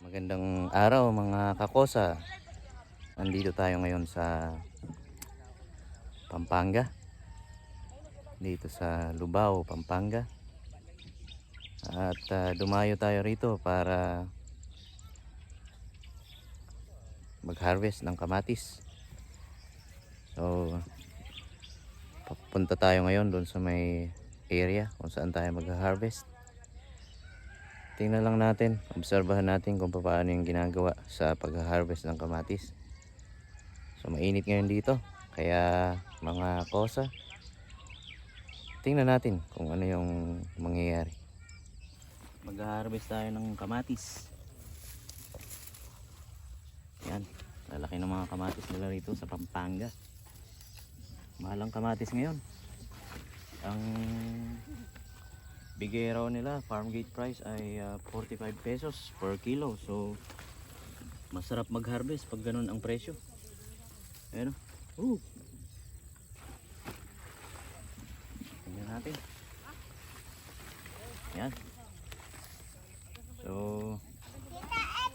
Magandang araw mga kakosa. Nandito tayo ngayon sa Pampanga. Dito sa Lubao, Pampanga. At dumayo tayo rito para mag-harvest ng kamatis. So, papunta tayo ngayon doon sa may area kung saan tayo mag-harvest. Tingnan lang natin, obserbahan natin kung paano yung ginagawa sa pag-harvest ng kamatis. So mainit ngayon dito, kaya mga kosa, tingnan natin kung ano yung mangyayari. Mag-harvest tayo ng kamatis. Yan, lalaki ng mga kamatis nila rito sa Pampanga. Mahal ang kamatis ngayon. Ang bigay raw nila, farm gate price ay 45 pesos per kilo. So masarap mag-harvest pag ganun ang presyo. Ayan o. Tingnan natin. Yan. So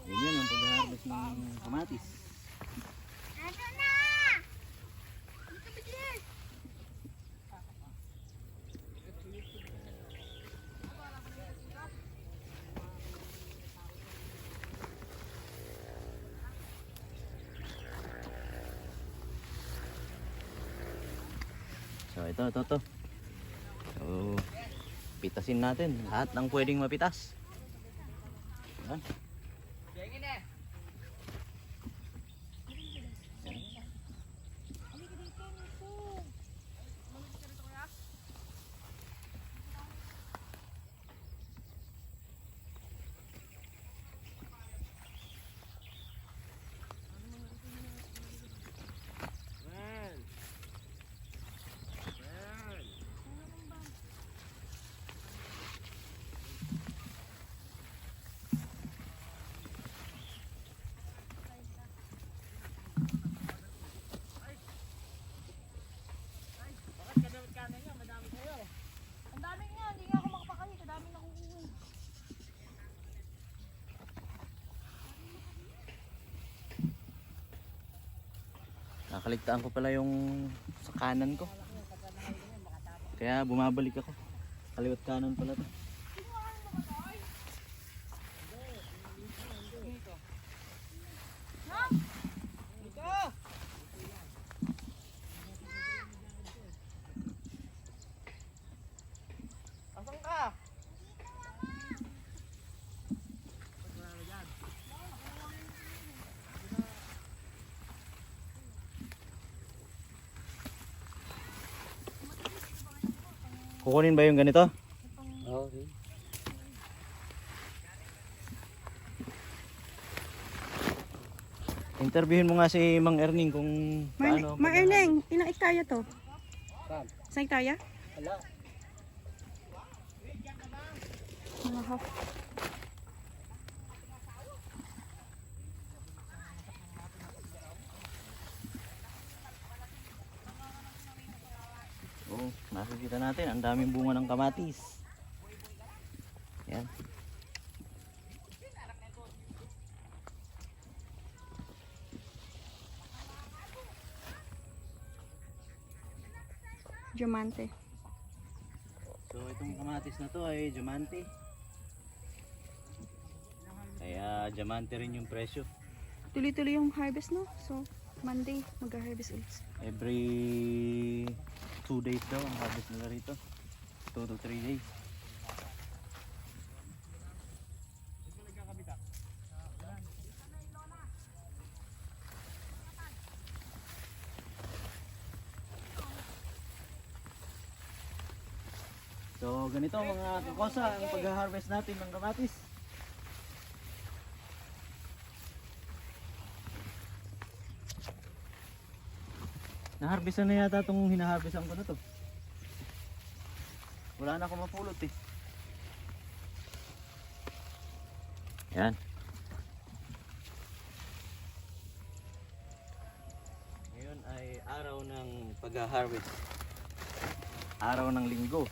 yun ang pag-harvest ng kamatis. So ito. So pitasin natin lahat ng pwedeng mapitas. Yan. Nakaligtaan ko pala yung sa kanan ko. Kaya bumabalik ako. Kaliwat kanan pala to. Asan ka? Kukunin ba yung ganito? Okay. Interviewin mo nga si Mang Erning kung paano. Mang Erneng, ilang hektarya to? Saan? Isang hektarya? Wala. Mga half. Oh, nakikita natin ang daming bunga ng kamatis. Yan. Diamante. So itong kamatis na to ay diamante. Kaya diamante rin yung presyo. Tuloy-tuloy yung harvest, no? So, Monday, mag-harvest ulit. Every 2 days daw ang harvest nila rito. 2 to 3 days. So ganito mga kakosa ang pag-harvest natin ng kamatis. Naharvestan na yata itong hinaharvestan ko na to. Wala na akong mapulot eh. Yan. Ngayon ay araw ng pag-harvest. Araw ng linggo.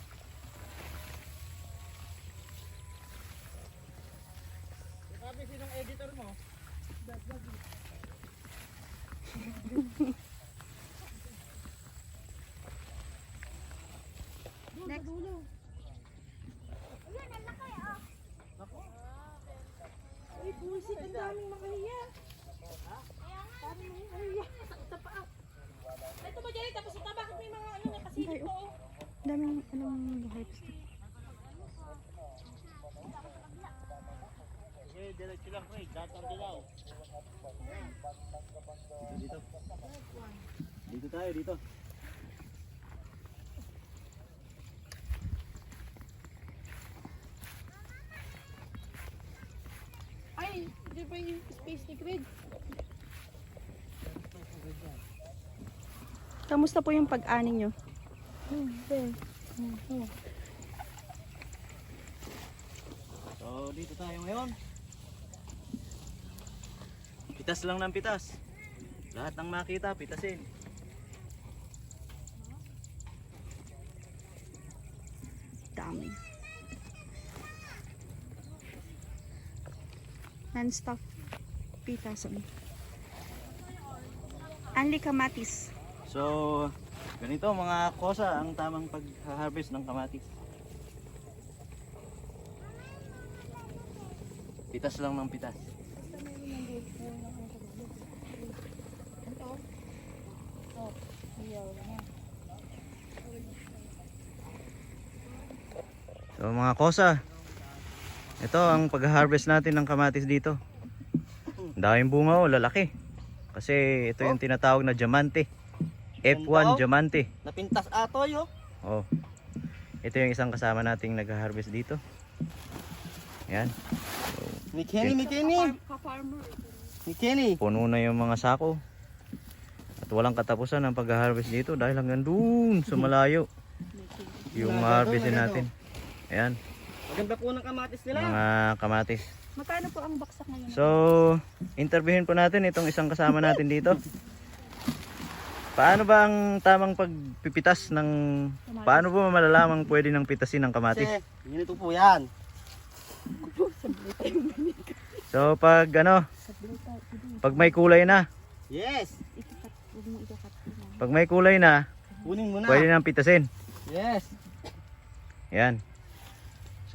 Sabi sinong editor Daming anong harvest. Diretso lang, pre. Datang dilaw. Dito. Dito tayo, dito. Ay, di ba yung space ni Grid? Kamusta po yung pag-ani nyo? So, dito tayo ngayon. Pitas lang ng pitas. Lahat ng makita, pitasin. Dami. Non-stop pitasan. Anli kamatis. So, ganito mga kosa ang tamang pag-harvest ng kamatis. Pitas lang ng pitas. So mga kosa, ito ang pag-harvest natin ng kamatis dito. Ang daming bunga, oh, lalaki. Kasi ito yung tinatawag na diamante. F1 diamante. Napintas atoy oh. Oh. Ito yung isang kasama nating nag-harvest dito. Yan. Ni Kenny. Ka-farmer. Ni Kenny. Puno na yung mga sako. At walang katapusan ang pag-harvest dito dahil hanggang dun sa malayo yung harvestin natin. Ayan, Maganda po ng kamatis nila. mga kamatis. Magkano po ang baksak ngayon? So, interviewin po natin itong isang kasama natin dito. Paano ba ang tamang pagpipitas ng... Paano ba malalamang pwede nang pitasin ng kamatis? Kasi, ganito po yan. So, pag pag may kulay na, Yes. pag may kulay na, Kunin mo na. pwede nang pitasin. Yes. Ayan.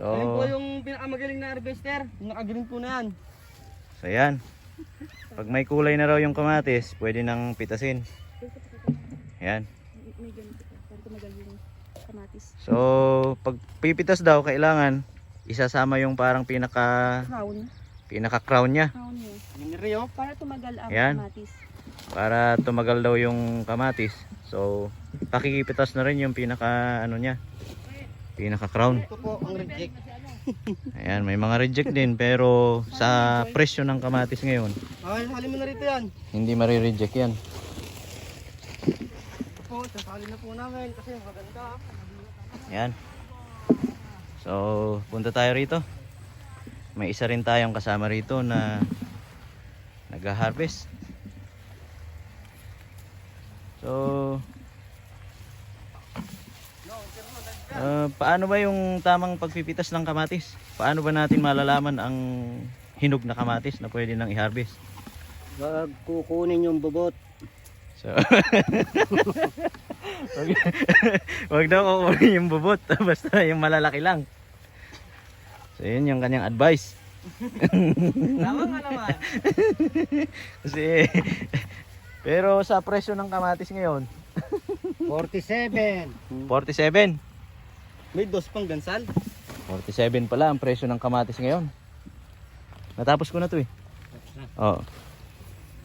Ayun po So, yung pinakamagaling na harvester. Yung naka-green po na yan. so ayan. Pag may kulay na raw yung kamatis, pwede nang pitasin. Ayan. May ganito po. Para tumagal yung kamatis. So, pag pipitas daw, kailangan isasama yung parang Crown. pinaka-crown niya Crown yun. Yung Rio. Para tumagal ang Ayan. kamatis. para tumagal daw yung kamatis. So, pakikipitas na rin yung pinaka niya. Pinaka-crown. Ito po ang reject. Ayan, may mga reject din pero sa presyo ng kamatis ngayon, Ay, halin mo na rito yan. hindi mare-reject yan. Ito po, sasali na po namin kasi maganda. Ayan. So, punta tayo rito. May isa rin tayong kasama rito na nag-harvest. So, paano ba yung tamang pagpipitas ng kamatis? Paano ba natin malalaman ang hinog na kamatis na pwede nang i-harvest? Wag kukunin yung bubot. So, wag daw kukunin yung bubot, basta yung malalaki lang. So, yun yung kanyang advice. Tama nga naman. Kasi, pero sa presyo ng kamatis ngayon, 47. 47. May dos pang gansal. 47 pala ang presyo ng kamatis ngayon. Natapos ko na to eh. Oo.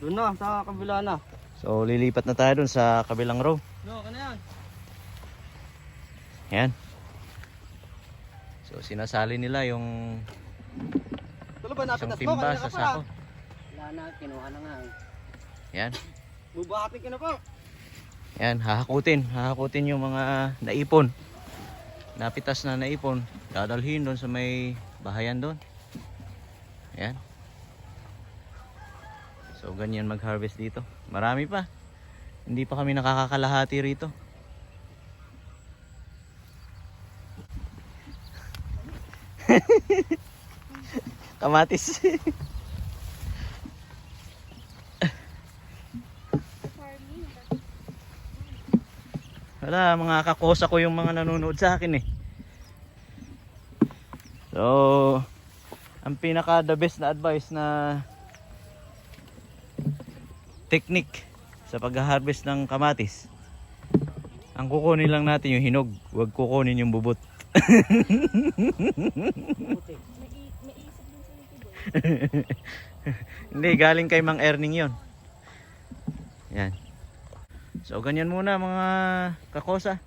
Doon na, sa kabila na. So lilipat na tayo dun sa kabilang row. No, ano yan? Yan. So sinasali nila yung Tulo ba isang napitas mo? timba Kanina sa ka pa. sako. Wala na, kinuha na nga. Yan. Bubuhatin ka na po. Yan, hahakutin yung mga naipon. Napitas na naipon, dadalhin doon sa may bahayan doon. Yan. So ganyan mag-harvest dito. Marami pa. Hindi pa kami nakakakalahati rito. Kamatis. Wala, mga kakosa ko yung mga nanonood sa akin eh. So, ang pinaka the best na advice na technique sa pag-harvest ng kamatis. Ang kukunin lang natin yung hinog, huwag kukunin yung bubot. Hindi, galing kay Mang Erning yon. Yan. So ganyan muna mga kakosa.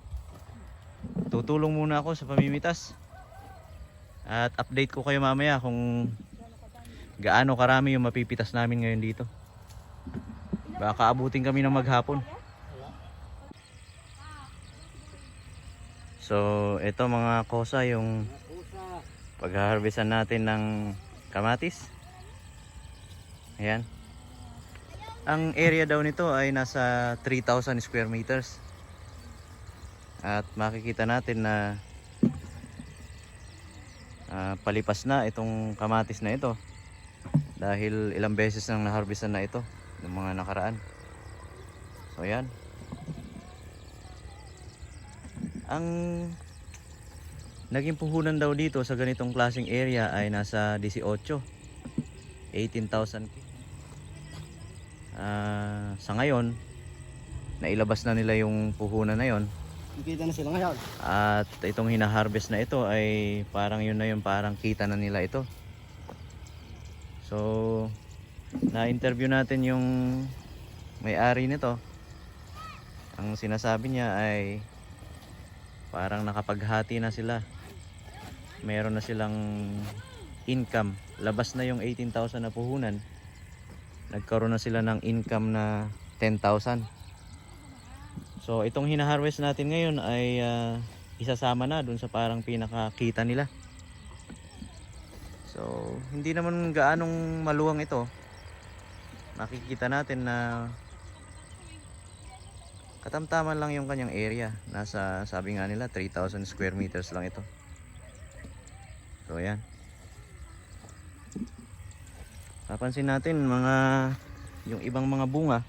Tutulong muna ako sa pamimitas. At update ko kayo mamaya kung gaano karami yung mapipitas namin ngayon dito. Baka abutin kami ng maghapon. So ito mga kosa yung pag-harvestan natin ng kamatis. Ayan. Ang area daw nito ay nasa 3,000 square meters. At makikita natin na palipas na itong kamatis na ito. Dahil ilang beses nang na-harvestan na ito ng mga nakaraan. So ayan. Ang naging puhunan daw dito sa ganitong klaseng area ay nasa 18,000. Sa ngayon, nailabas na nila yung puhunan na yon. Kita na sila ngayon. At itong hina-harvest na ito ay parang yun na yun, parang kita na nila ito. So, na-interview natin yung may-ari nito. Ang sinasabi niya ay parang nakapaghati na sila. Meron na silang income. Labas na yung 18,000 na puhunan. Nagkaroon na sila ng income na 10,000. So itong hina-harvest natin ngayon ay isasama na dun sa parang pinakakita nila. So hindi naman gaanong maluwang ito. Makikita natin na katamtaman lang yung kanyang area. Nasa, sabi nga nila, 3,000 square meters lang ito. So ayan. Papansin natin yung ibang mga bunga.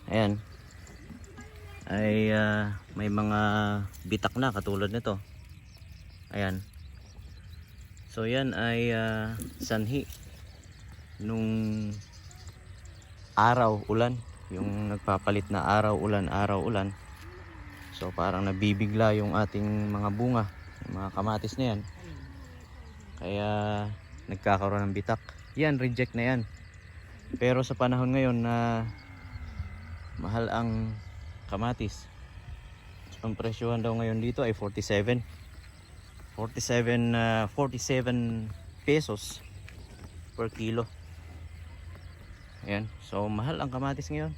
Ayan. Ay may mga bitak na katulad nito. Ayan. So yan ay sanhi nung araw ulan, yung nagpapalit na araw ulan. So parang nabibigla yung ating mga bunga, yung mga kamatis na yan. Kaya nagkakaroon ng bitak. Yan, reject na yan. Pero sa panahon ngayon na mahal ang kamatis, ang presyohan daw ngayon dito ay 47 pesos per kilo. Ayan. So mahal ang kamatis ngayon.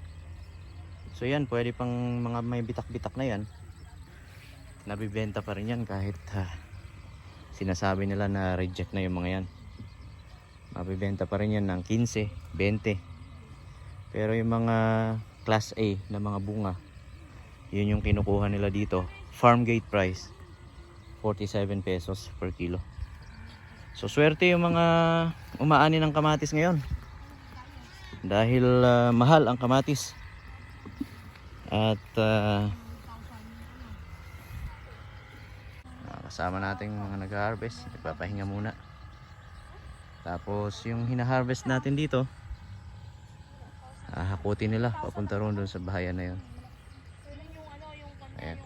So yan, pwede pang mga may bitak-bitak na yan, nabibenta pa rin yan kahit sinasabi nila na reject na yung mga yan. Mabibenta pa rin yan ng 15, 20. Pero yung mga class A na mga bunga, yun yung kinukuha nila dito. Farm gate price, 47 pesos per kilo. So swerte yung mga umaani ng kamatis ngayon. Dahil mahal ang kamatis. At kasama natin mga nag-harvest, nagpapahinga muna. Tapos yung hina-harvest natin dito, hakutin nila papunta roon doon sa bahayan na yun. Ayan.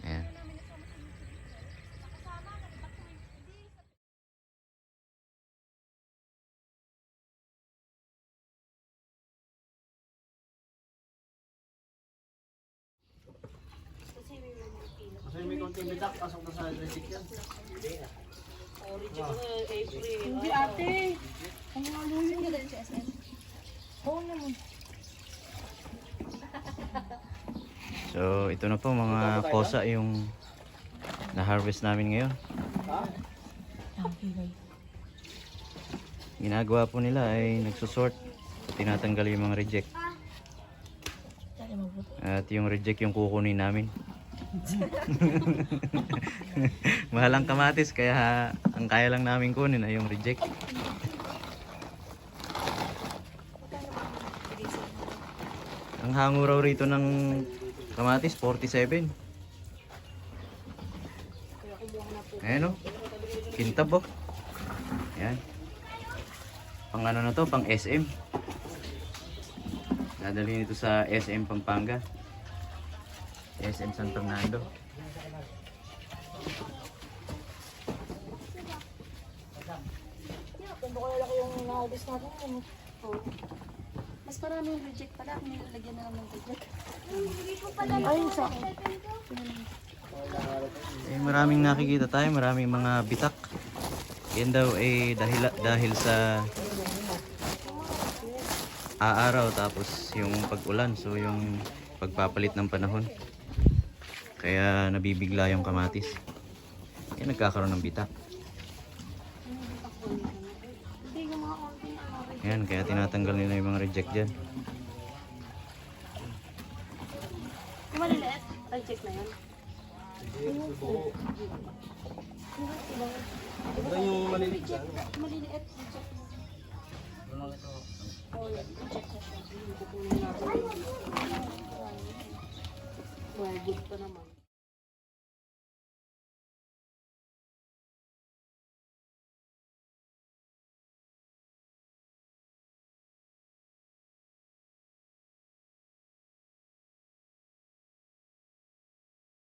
Ayan. Kasi may konting bitak, pasok na sa reject yan. Hindi ate. Ang maluhin ka din sa SM. Oo naman. So ito na po mga kosa yung na-harvest namin ngayon. Ginagawa po nila ay nagsusort, tinatanggal yung mga reject. At yung reject yung kukunin namin. Mahal ang kamatis kaya ang kaya lang namin kunin ay yung reject. Ang hango raw rito ng kamatis 47. Ayan o, kintab o. Ayan. Pang ano na to, pang SM. Dadalhin ito sa SM Pampanga. SM San Fernando. Kung baka lalaki yung naubos natin. Oh. Mas marami yung reject pala. Kung nilagyan na lang ng reject. Ayun sa akin. Eh, maraming nakikita tayo, maraming mga bitak. Yan daw eh dahil sa aaraw tapos yung pag-ulan, so yung pagpapalit ng panahon. Kaya nabibigla yung kamatis. Yan nagkakaroon ng bitak. Hindi yung mga konting ano. Yan, kaya tinatanggal nila yung mga reject dyan. Yung maliliit, reject na yan. Ito yung maliliit siya. Maliliit, reject na. Ano ito? Oh, yan. Reject na siya. Kukunin natin. Well, good pa naman.